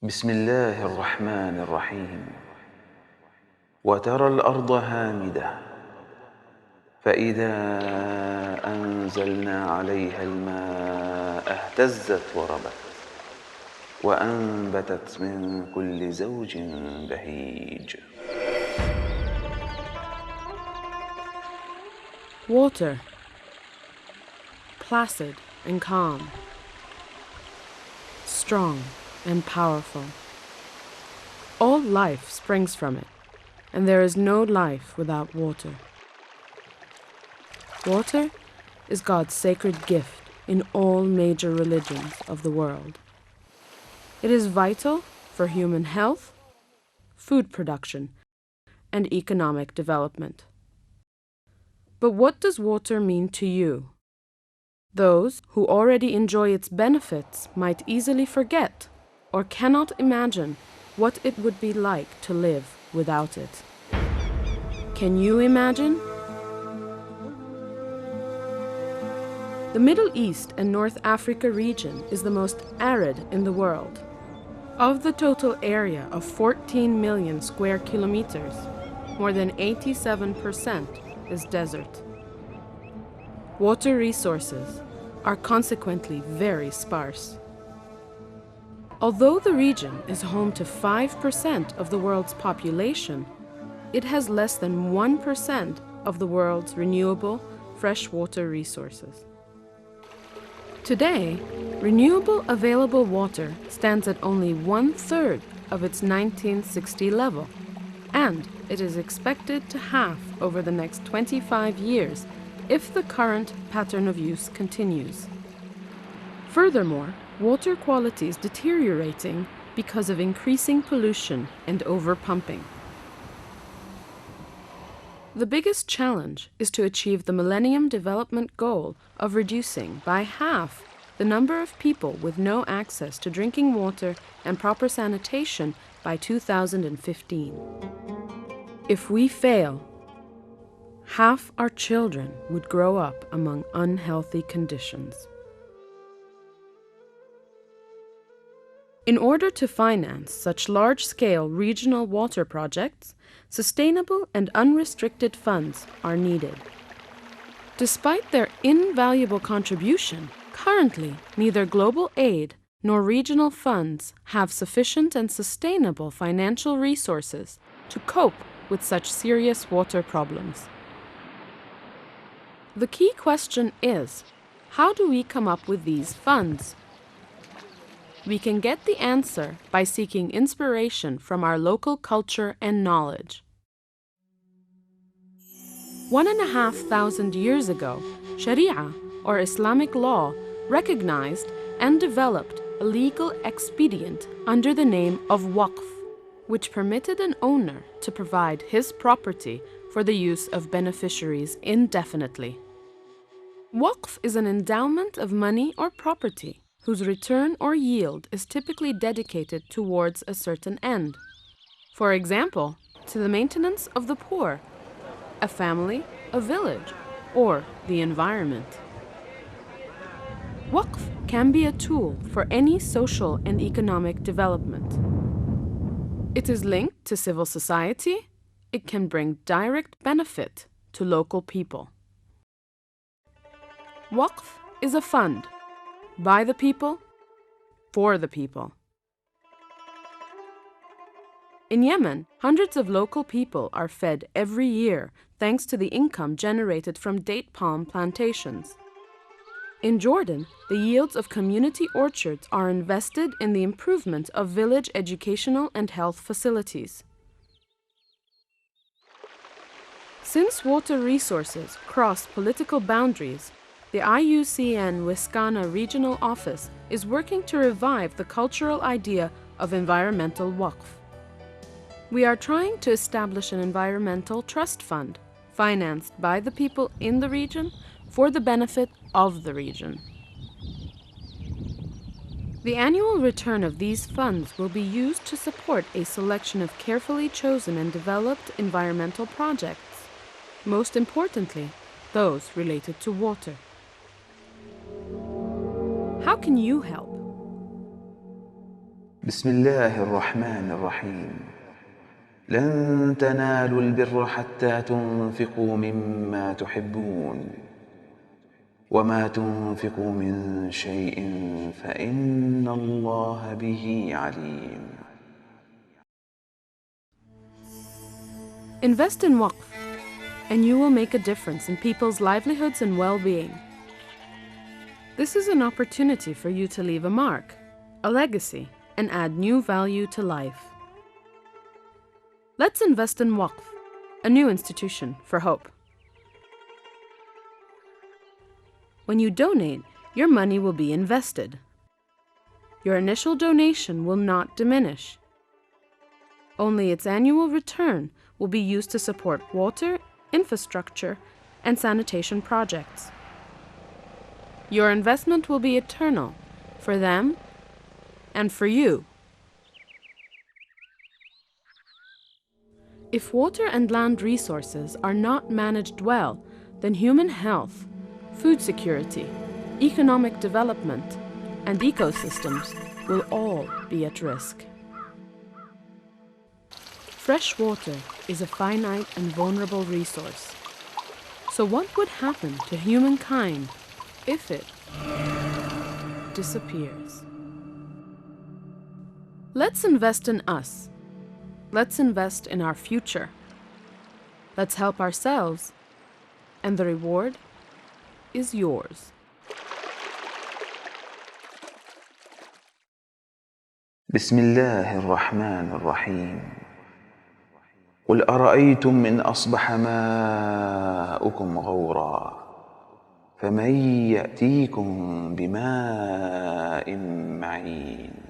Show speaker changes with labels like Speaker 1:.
Speaker 1: بسم الله الرحمن الرحيم. وترى الأرض هامدة فإذا أنزلنا عليها الماء اهتزت وربت وأنبتت من كل زوج بهيج.
Speaker 2: Water, placid and calm, strong and powerful. All life springs from it, and there is no life without water. Water is God's sacred gift in all major religions of the world. It is vital for human health, food production, and economic development. But what does water mean to you? Those who already enjoy its benefits might easily forget or cannot imagine what it would be like to live without it. Can you imagine? The Middle East and North Africa region is the most arid in the world. Of the total area of 14 million square kilometers, more than 87% is desert. Water resources are consequently very sparse. Although the region is home to 5% of the world's population, it has less than 1% of the world's renewable freshwater resources. Today, renewable available water stands at only 1/3 of its 1960 level, and it is expected to halve over the next 25 years if the current pattern of use continues. Furthermore, water quality is deteriorating because of increasing pollution and overpumping. The biggest challenge is to achieve the Millennium Development Goal of reducing by half the number of people with no access to drinking water and proper sanitation by 2015. If we fail, half our children would grow up among unhealthy conditions. In order to finance such large-scale regional water projects, sustainable and unrestricted funds are needed. Despite their invaluable contribution, currently neither global aid nor regional funds have sufficient and sustainable financial resources to cope with such serious water problems. The key question is, how do we come up with these funds? We can get the answer by seeking inspiration from our local culture and knowledge. 1,500 years ago, Sharia, or Islamic law, recognized and developed a legal expedient under the name of Waqf, which permitted an owner to provide his property for the use of beneficiaries indefinitely. Waqf is an endowment of money or property whose return or yield is typically dedicated towards a certain end. For example, to the maintenance of the poor, a family, a village, or the environment. Waqf can be a tool for any social and economic development. It is linked to civil society. It can bring direct benefit to local people. Waqf is a fund by the people, for the people. In Yemen, hundreds of local people are fed every year thanks to the income generated from date palm plantations. In Jordan, the yields of community orchards are invested in the improvement of village educational and health facilities. Since water resources cross political boundaries, the IUCN Wiscana Regional Office is working to revive the cultural idea of environmental waqf. We are trying to establish an environmental trust fund, financed by the people in the region for the benefit of the region. The annual return of these funds will be used to support a selection of carefully chosen and developed environmental projects, most importantly, those related to water. How can you help?
Speaker 1: بسم الله الرحمن الرحيم. لن تنالوا البر حتى تنفقوا مما تحبون وما تنفقوا من شيء فإن الله به عليم.
Speaker 2: Invest in Waqf, and you will make a difference in people's livelihoods and well-being. This is an opportunity for you to leave a mark, a legacy, and add new value to life. Let's invest in Waqf, a new institution for hope. When you donate, your money will be invested. Your initial donation will not diminish. Only its annual return will be used to support water, infrastructure, and sanitation projects. Your investment will be eternal for them and for you. If water and land resources are not managed well, then human health, food security, economic development, and ecosystems will all be at risk. Fresh water is a finite and vulnerable resource. So what would happen to humankind if it disappears? Let's invest in us. Let's invest in our future. Let's help ourselves, and the reward is yours.
Speaker 1: بسم الله الرحمن الرحيم. قل أرأيتم إن أصبح ماؤكم غورا فمن يأتيكم بماء معين